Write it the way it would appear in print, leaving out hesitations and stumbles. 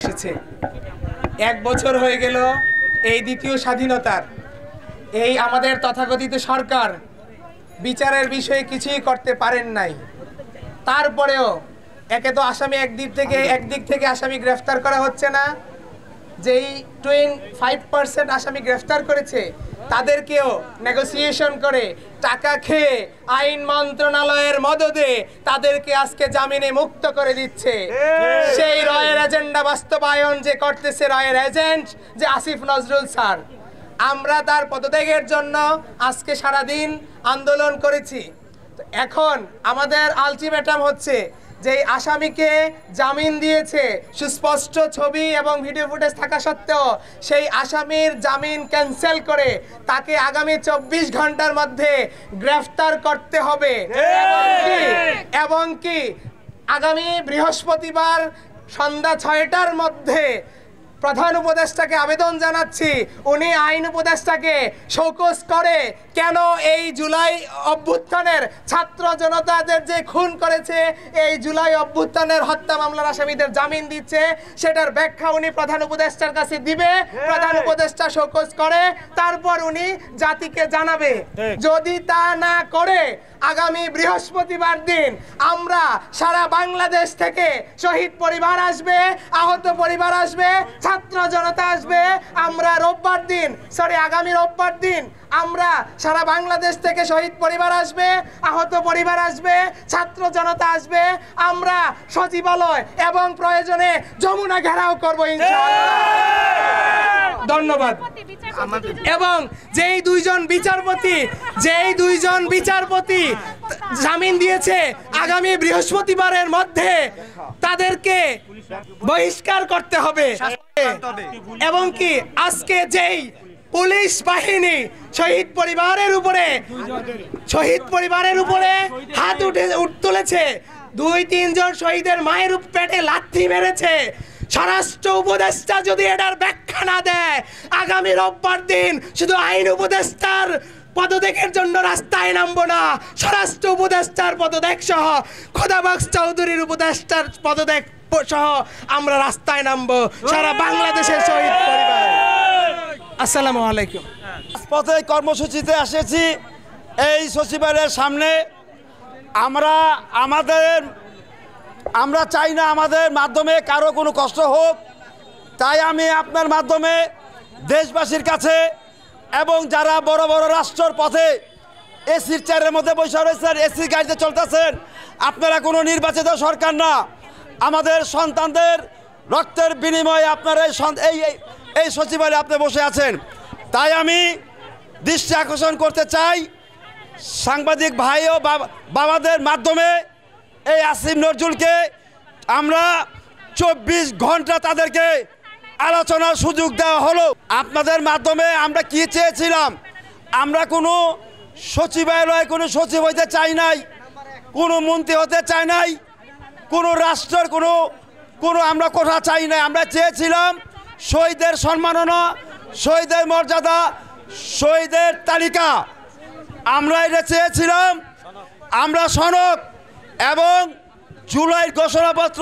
এসেছে। 1 বছর হয়ে গেল এই দ্বিতীয় স্বাধীনতার। এই আমাদের তথাকথিত সরকার বিচারের বিষয়ে কিছুই করতে পারেন নাই। তারপরেও একে তো আসামি একদিক থেকে আসামি গ্রেফতার করা হচ্ছে না, যেই 25% আসামি গ্রেফতার করেছে তাদেরকেও নেগোসিয়েশন করে টাকা খেয়ে আইন মন্ত্রণালয়ের মদদে তাদেরকে আজকে জামিনে মুক্ত করে দিচ্ছে। সেই রয়ের এজেন্ডা বাস্তবায়ন যে করতেছে রয়ের এজেন্ট যে আসিফ নজরুল স্যার, আমরা তার পদত্যাগের জন্য আজকে সারাদিন আন্দোলন করেছি। এখন আমাদের আলটিমেটাম হচ্ছে যে আসামিকে জামিন দিয়েছে, সুস্পষ্ট ছবি এবং ভিডিও ফুটেজ থাকা সত্ত্বেও সেই আসামির জামিন ক্যান্সেল করে তাকে আগামী 24 ঘন্টার মধ্যে গ্রেফতার করতে হবে। এবং কি আগামী বৃহস্পতিবার সন্ধ্যা 6টার মধ্যে প্রধান উপদেষ্টাকে আবেদন জানাচ্ছি, উনি আইন উপদেষ্টাকে শোকজ করে কেন এই জুলাই অভ্যুত্থানের ছাত্র জনতাদের যে খুন করেছে এই জুলাই অভ্যুত্থানের হত্যা মামলার আসামিদের জামিন দিচ্ছে, সেটার ব্যাখ্যা উনি প্রধান উপদেষ্টার কাছে দিবে। প্রধান উপদেষ্টা শোকজ করে তারপর উনি জাতিকে জানাবে। যদি তা না করে আগামী বৃহস্পতিবার দিন আমরা সারা বাংলাদেশ থেকে শহীদ পরিবার আসবে, আহত পরিবার আসবে, ছাত্র জনতা আসবে। আমরা আগামী রোববার দিন আমরা সারা বাংলাদেশ থেকে শহীদ পরিবার আসবে, আহত পরিবার আসবে, ছাত্র জনতা আসবে। আমরা সচিবালয় এবং প্রয়োজনে যমুনা ঘেরাও করবো ইনশাআল্লাহ। ধন্যবাদ। এবং যেই দুইজন বিচারপতি জামিন দিয়েছে আগামী বৃহস্পতিবারের মধ্যে তাদেরকে বহিষ্কার করতে হবে। এবং কি আজকে যেই পুলিশ বাহিনী শহীদ পরিবারের উপরে হাত তুলেছে, 2-3 জন শহীদের মায়ের পেটে লাথি মেরেছে, স্বরাষ্ট্র উপদেষ্টা যদি এটার ব্যাখ্যা না দেয় আগামী রোববার দিন শুধু আইন উপদেষ্টার পদত্যাগের জন্য রাস্তায় নামবো না, স্বরাষ্ট্র উপদেষ্টার পদত্যাগ সহ খোদাবক্স চৌধুরীর উপদেষ্টার পদত্যাগ সহ আমরা রাস্তায় নামবো সারা বাংলাদেশের শহীদ পরিবার। আসসালামু আলাইকুম। পথে কর্মসূচিতে এসেছি এই সচিবালয়ের সামনে। আমরা চাই না আমাদের মাধ্যমে কারো কোনো কষ্ট হোক, তাই আমি আপনার মাধ্যমে দেশবাসীর কাছে এবং যারা বড় বড় রাষ্ট্রের পথে এসির চেয়ারের মধ্যে বসে রয়েছেন, এসির গাড়িতে চলতেছেন, আপনারা কোনো নির্বাচিত সরকার না, আমাদের সন্তানদের রক্তের বিনিময়ে আপনারা এই সচিবালয়ে আপনি বসে আছেন। তাই আমি দৃষ্টি আকর্ষণ করতে চাই সাংবাদিক ভাই ও বাবাদের মাধ্যমে এই আসিফ নজরুলকে আমরা 24 ঘন্টা তাদেরকে আলোচনার সুযোগ দেওয়া হলো। আপনাদের মাধ্যমে আমরা কি চেয়েছিলাম, আমরা কোনো সচিবালয়ে কোনো সচিব হইতে চাই নাই, কোনো মন্ত্রী হতে চাই নাই, কোনো রাষ্ট্রের কোনো আমরা কথা চাই নাই। আমরা চেয়েছিলাম শহীদের সম্মাননা, শহীদের মর্যাদা, শহীদের তালিকা, আমরা এটা চেয়েছিলাম। আমরা সনদ এবং জুলাই ঘোষণাপত্র